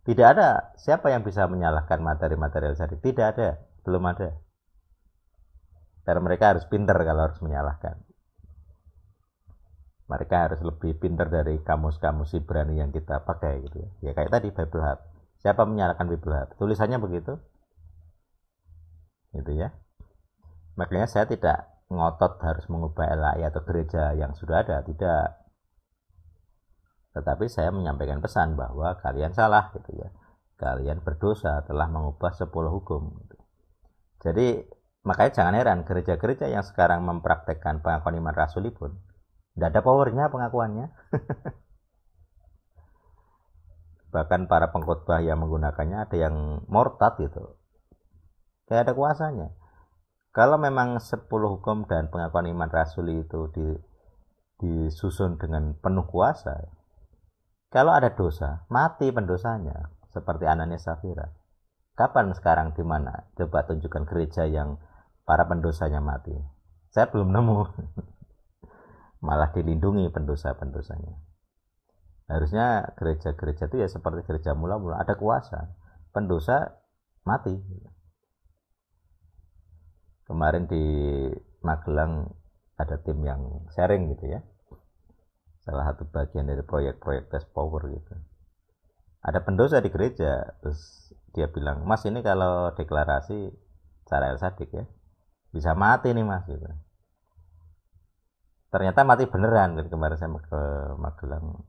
Tidak ada siapa yang bisa menyalahkan materi-materi El-Sadik. Tidak ada, belum ada. Karena mereka harus pinter kalau harus menyalahkan. Mereka harus lebih pinter dari kamus-kamus Ibrani yang kita pakai gitu ya. Ya kayak tadi Bible Hub. Siapa menyalahkan Bible Hub? Tulisannya begitu. Gitu ya. Makanya saya tidak ngotot harus mengubah LAI atau gereja yang sudah ada, tidak. Tetapi saya menyampaikan pesan bahwa kalian salah gitu ya. Kalian berdosa telah mengubah 10 hukum. Gitu. Jadi makanya jangan heran gereja-gereja yang sekarang mempraktekkan pengakuan iman rasuli pun tidak ada powernya pengakuannya. Bahkan para pengkhotbah yang menggunakannya ada yang murtad gitu. Kayak ada kuasanya. Kalau memang 10 hukum dan pengakuan iman rasuli itu disusun dengan penuh kuasa, kalau ada dosa, mati pendosanya. Seperti Ananias Safira. Kapan sekarang di mana? Coba tunjukkan gereja yang para pendosanya mati. Saya belum nemu. Malah dilindungi pendosa-pendosanya. Harusnya gereja-gereja itu ya seperti gereja mula-mula. Ada kuasa. Pendosa mati. Kemarin di Magelang ada tim yang sharing gitu ya. Salah satu bagian dari proyek-proyek test power gitu. Ada pendosa di gereja, terus dia bilang, Mas ini kalau deklarasi cara El-Sadik ya, bisa mati nih Mas gitu. Ternyata mati beneran gitu. Kemarin saya ke Magelang,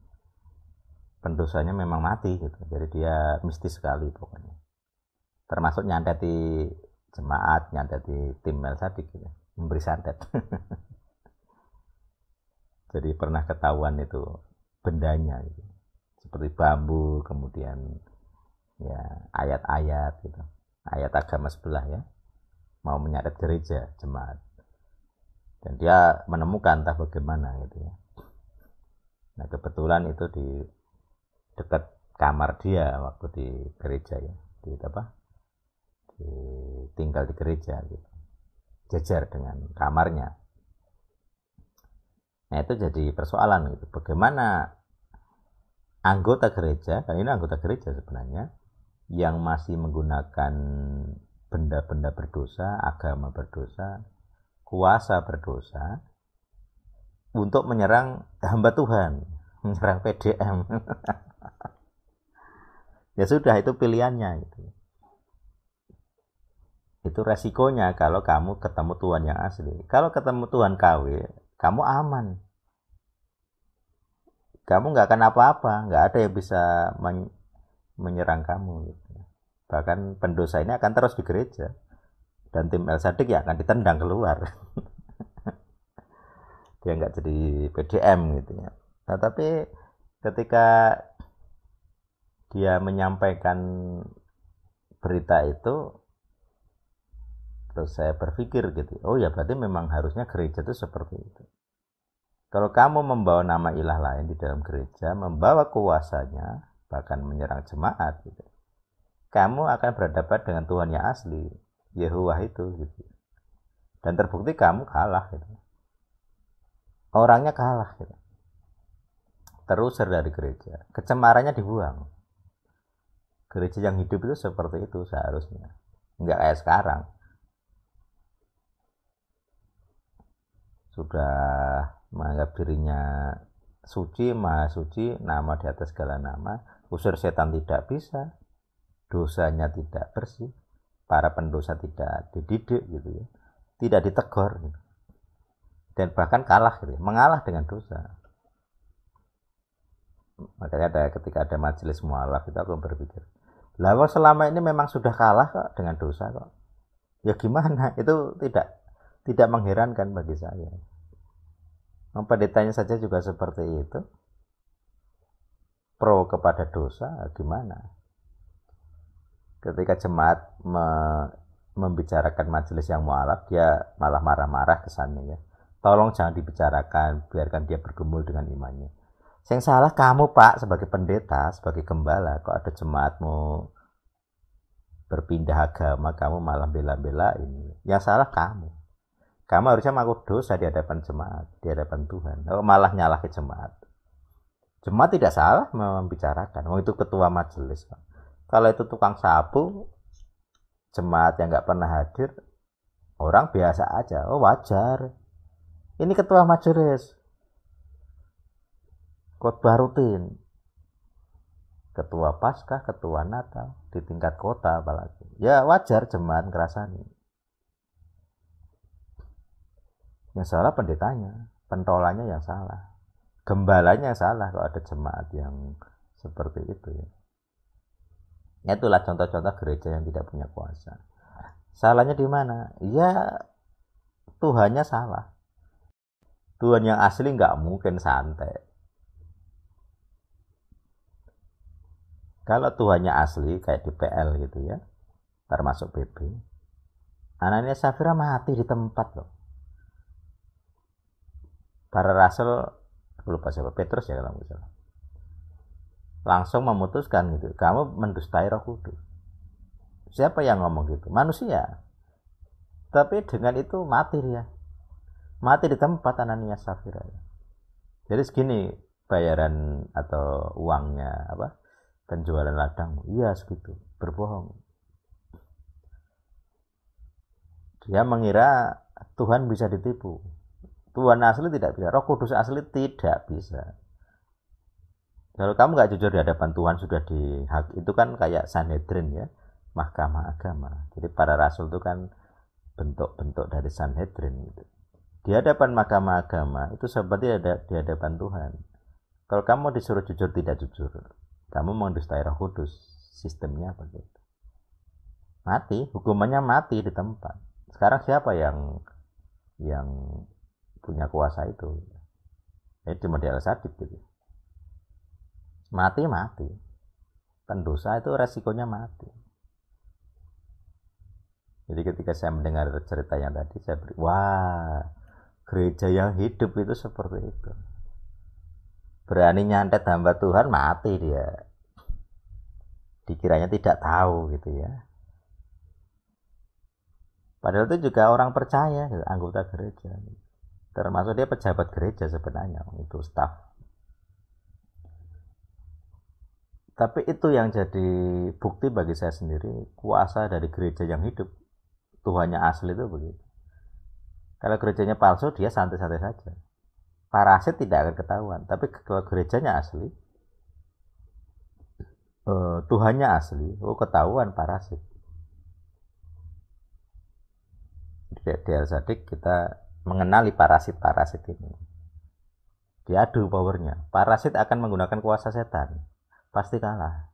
pendosanya memang mati gitu. Jadi dia mistis sekali pokoknya. Termasuk nyandati jemaat, nyandati tim El-Sadik gitu, memberi santet. Jadi pernah ketahuan itu bendanya gitu. Seperti bambu, kemudian ya ayat-ayat gitu. Ayat agama sebelah ya. Mau menyadat gereja, jemaat. Dan dia menemukan entah bagaimana gitu ya. Nah, kebetulan itu di dekat kamar dia waktu di gereja ya. Tinggal di gereja gitu. Jajar dengan kamarnya. Nah itu jadi persoalan gitu. Bagaimana anggota gereja, dan ini anggota gereja sebenarnya, yang masih menggunakan benda-benda berdosa, agama berdosa, kuasa berdosa, untuk menyerang hamba Tuhan, menyerang PDM. Ya sudah, itu pilihannya gitu. Itu resikonya kalau kamu ketemu Tuhan yang asli. Kalau ketemu Tuhan KW, kamu aman. Kamu nggak akan apa-apa, nggak ada yang bisa menyerang kamu gitu. Bahkan pendosa ini akan terus di gereja, dan tim El-Sadik ya akan ditendang keluar. Dia nggak jadi PDM gitu ya. Nah, tapi ketika dia menyampaikan berita itu, terus saya berpikir gitu, oh ya berarti memang harusnya gereja itu seperti itu. Kalau kamu membawa nama ilah lain di dalam gereja, membawa kuasanya, bahkan menyerang jemaat, gitu, kamu akan berhadapan dengan Tuhan yang asli, Yehuwah itu, gitu. Dan terbukti kamu kalah, gitu. Orangnya kalah, gitu. Terusir dari gereja, kecemarannya dibuang. Gereja yang hidup itu seperti itu seharusnya, nggak kayak sekarang. Sudah menganggap dirinya suci, maha suci, nama di atas segala nama, usir setan tidak bisa, dosanya tidak bersih, para pendosa tidak dididik gitu ya, tidak ditegur gitu. Dan bahkan kalah gitu, mengalah dengan dosa. Makanya ketika ada majelis mualaf itu aku berpikir, lah selama ini memang sudah kalah kok dengan dosa kok, ya gimana? Itu tidak mengherankan bagi saya. Pendetanya saja juga seperti itu, pro kepada dosa, gimana? Ketika jemaat membicarakan majelis yang mualaf, dia malah marah-marah kesannya ya. Tolong jangan dibicarakan, biarkan dia bergumul dengan imannya. Yang salah kamu Pak, sebagai pendeta, sebagai gembala, kok ada jemaatmu berpindah agama, kamu malah bela-belain. Yang salah kamu. Kamu harusnya mengaku dosa di hadapan jemaat, di hadapan Tuhan. Malah nyalahin jemaat. Jemaat tidak salah membicarakan. Oh, itu ketua majelis. Kalau itu tukang sapu, jemaat yang nggak pernah hadir, orang biasa aja, oh wajar. Ini ketua majelis, khotbah rutin, ketua Paskah, ketua Natal, di tingkat kota apalagi. Ya wajar jemaat ngerasani. Yang salah pendetanya, pentolannya yang salah. Gembalanya salah kalau ada jemaat yang seperti itu ya. Itulah contoh-contoh gereja yang tidak punya kuasa. Salahnya di mana? Ya Tuhannya salah. Tuhan yang asli nggak mungkin santai. Kalau Tuhannya asli kayak di PL gitu ya, termasuk BB, Anania Safira mati di tempat loh. Para rasul, lupa siapa, Petrus ya kalau nggak salah, langsung memutuskan gitu, kamu mendustai Roh Kudus. Siapa yang ngomong gitu? Manusia. Tapi dengan itu mati dia. Mati di tempat Ananias Safira. Jadi segini bayaran atau uangnya apa? Penjualan ladang. Iya segitu. Berbohong. Dia mengira Tuhan bisa ditipu. Tuhan asli tidak bisa. Roh Kudus asli tidak bisa. Kalau kamu nggak jujur di hadapan Tuhan sudah itu kan kayak Sanhedrin ya, mahkamah agama. Jadi para rasul itu kan bentuk-bentuk dari Sanhedrin gitu. Di hadapan mahkamah agama itu seperti ada di hadapan Tuhan. Kalau kamu disuruh jujur tidak jujur, kamu mendustai Roh Kudus, sistemnya begitu. Mati, hukumannya mati di tempat. Sekarang siapa yang punya kuasa itu? Itu model sadip gitu. Mati. Pendosa itu resikonya mati. Jadi ketika saya mendengar cerita yang tadi, saya wah, gereja yang hidup itu seperti itu. Berani nyantet hamba Tuhan, mati dia. Dikiranya tidak tahu gitu ya. Padahal itu juga orang percaya, anggota gereja. Termasuk dia pejabat gereja sebenarnya, itu staf. Tapi itu yang jadi bukti bagi saya sendiri, kuasa dari gereja yang hidup. Tuhannya asli itu begitu. Kalau gerejanya palsu, dia santai-santai saja. Parasit tidak akan ketahuan. Tapi kalau gerejanya asli, Tuhannya asli, ketahuan parasit. Di Al-Sadik kita mengenali parasit-parasit ini. Diadu powernya. Parasit akan menggunakan kuasa setan. Pasti kalah.